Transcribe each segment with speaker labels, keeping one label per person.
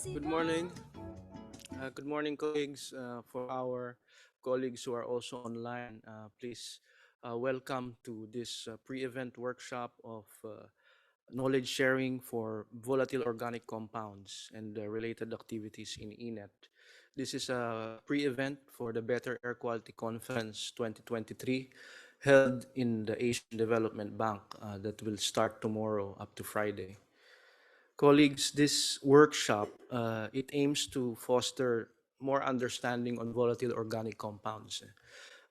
Speaker 1: Good morning. Good morning, colleagues. For our colleagues who are also online, please welcome to this pre-event workshop of knowledge sharing for volatile organic compounds and related activities in EANET. This is a pre-event for the Better Air Quality Conference 2023 held in the Asian Development Bank that will start tomorrow up to Friday. Colleagues, this workshop, it aims to foster more understanding on volatile organic compounds.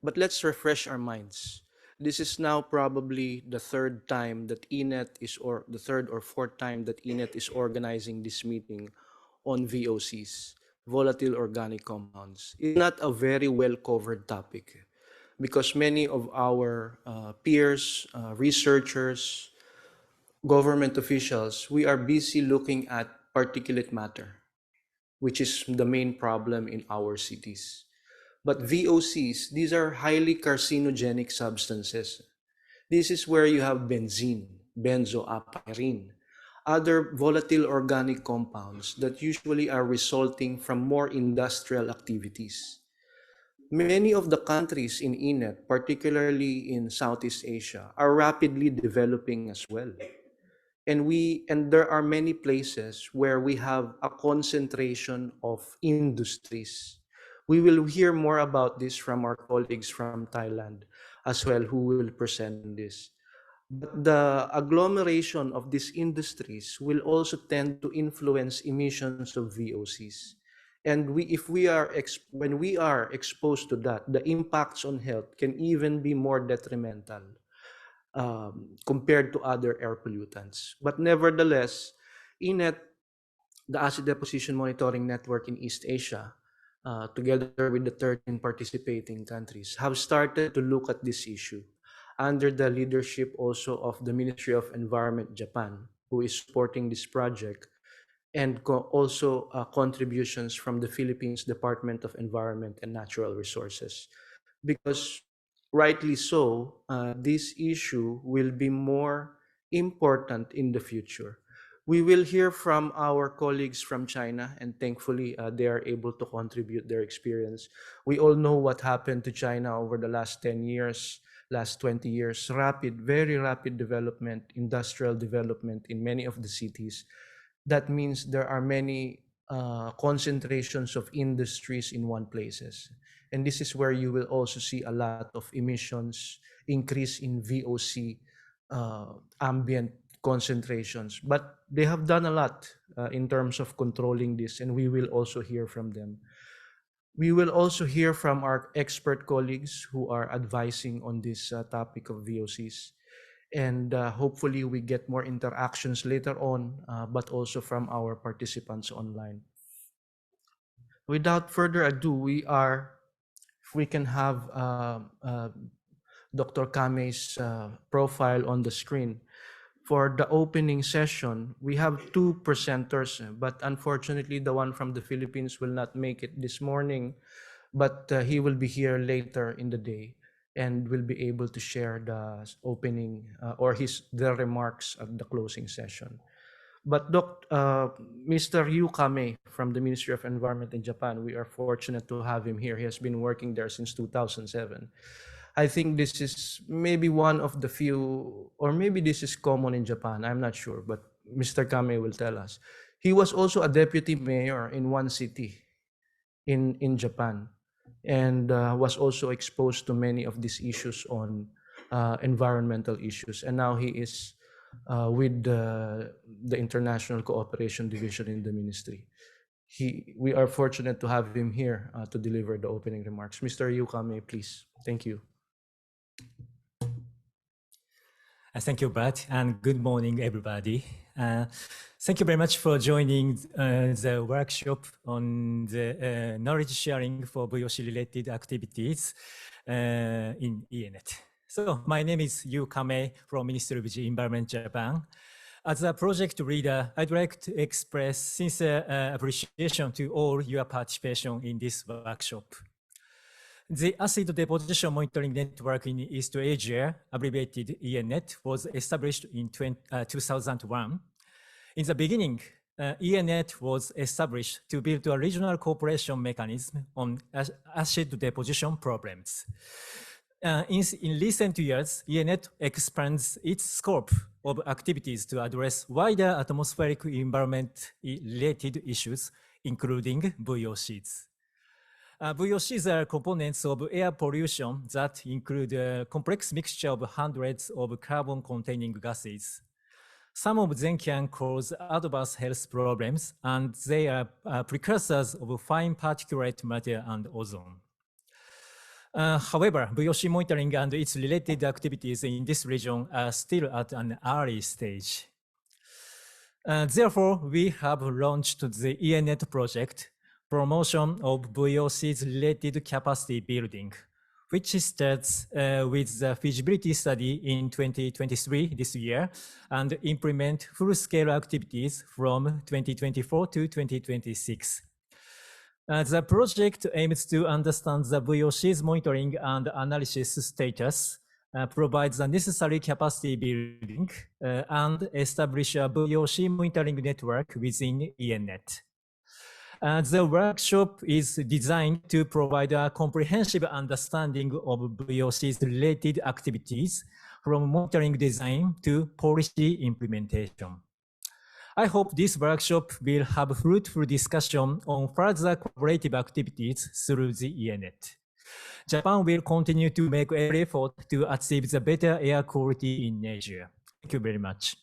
Speaker 1: But let's refresh our minds. This is now probably the third time that EANET is, or the third or fourth time that EANET is organizing this meeting on VOCs, volatile organic compounds. It's not a very well covered topic because many of our peers, researchers, government officials, we are busy looking at particulate matter, which is the main problem in our cities. But VOCs, these are highly carcinogenic substances. This is where you have benzene, benzoapyrene, other volatile organic compounds that usually are resulting from more industrial activities. Many of the countries in EANET, particularly in Southeast Asia, are rapidly developing as well. And there are many places where we have a concentration of industries. We will hear more about this from our colleagues from Thailand as well, who will present on this. But the agglomeration of these industries will also tend to influence emissions of VOCs. And when we are exposed to that, the impacts on health can even be more detrimental compared to other air pollutants. But nevertheless, EANET, the Acid Deposition Monitoring Network in East Asia, together with the 13 participating countries, have started to look at this issue under the leadership also of the Ministry of Environment Japan, who is supporting this project, and also contributions from the Philippines Department of Environment and Natural Resources. Because rightly so, this issue will be more important in the future. We will hear from our colleagues from China, and thankfully they are able to contribute their experience. We all know what happened to China over the last 10 years, last 20 years. Rapid, very rapid development, industrial development in many of the cities. That means there are many concentrations of industries in one places. And this is where you will also see a lot of emissions, increase in VOC ambient concentrations. But they have done a lot in terms of controlling this, and we will also hear from them. We will also hear from our expert colleagues who are advising on this topic of VOCs. And hopefully we get more interactions later on, but also from our participants online. Without further ado, if we can have Dr. Kamei's profile on the screen. For the opening session, we have two presenters, but unfortunately the one from the Philippines will not make it this morning, but he will be here later in the day and will be able to share the opening or the remarks at the closing session. But Mr. Yu Kamei from the Ministry of Environment in Japan, we are fortunate to have him here. He has been working there since 2007. I think this is maybe one of the few, or maybe this is common in Japan, I'm not sure, but Mr. Kamei will tell us. He was also a deputy mayor in one city in Japan, and was also exposed to many of these issues on environmental issues. And now he is with the International Cooperation Division in the ministry. We are fortunate to have him here to deliver the opening remarks. Mr. Yu Kamei, please. Thank you.
Speaker 2: Thank you, Bart, and good morning, everybody. Thank you very much for joining the workshop on the knowledge sharing for VOC-related activities in EANET. So my name is Yu Kamei from Ministry of Environment Japan. As a project leader, I'd like to express sincere appreciation to all your participation in this workshop. The Acid Deposition Monitoring Network in East Asia, abbreviated EANET, was established in 2001. In the beginning, EANET was established to build a regional cooperation mechanism on acid deposition problems. In recent years, EANET expands its scope of activities to address wider atmospheric environment-related issues, including VOCs. VOCs are components of air pollution that include a complex mixture of hundreds of carbon-containing gases. Some of them can cause adverse health problems, and they are precursors of fine particulate matter and ozone. However, VOC monitoring and its related activities in this region are still at an early stage. Therefore, we have launched the EANET project, Promotion of VOCs related capacity building, which starts with the feasibility study in 2023 this year and implement full-scale activities from 2024 to 2026. The project aims to understand the VOCs monitoring and analysis status, provides the necessary capacity building, and establish a VOC monitoring network within EANET. The workshop is designed to provide a comprehensive understanding of VOCs related activities from monitoring design to policy implementation. I hope this workshop will have fruitful discussion on further collaborative activities through the EANET. Japan will continue to make every effort to achieve the better air quality in Asia. Thank you very much.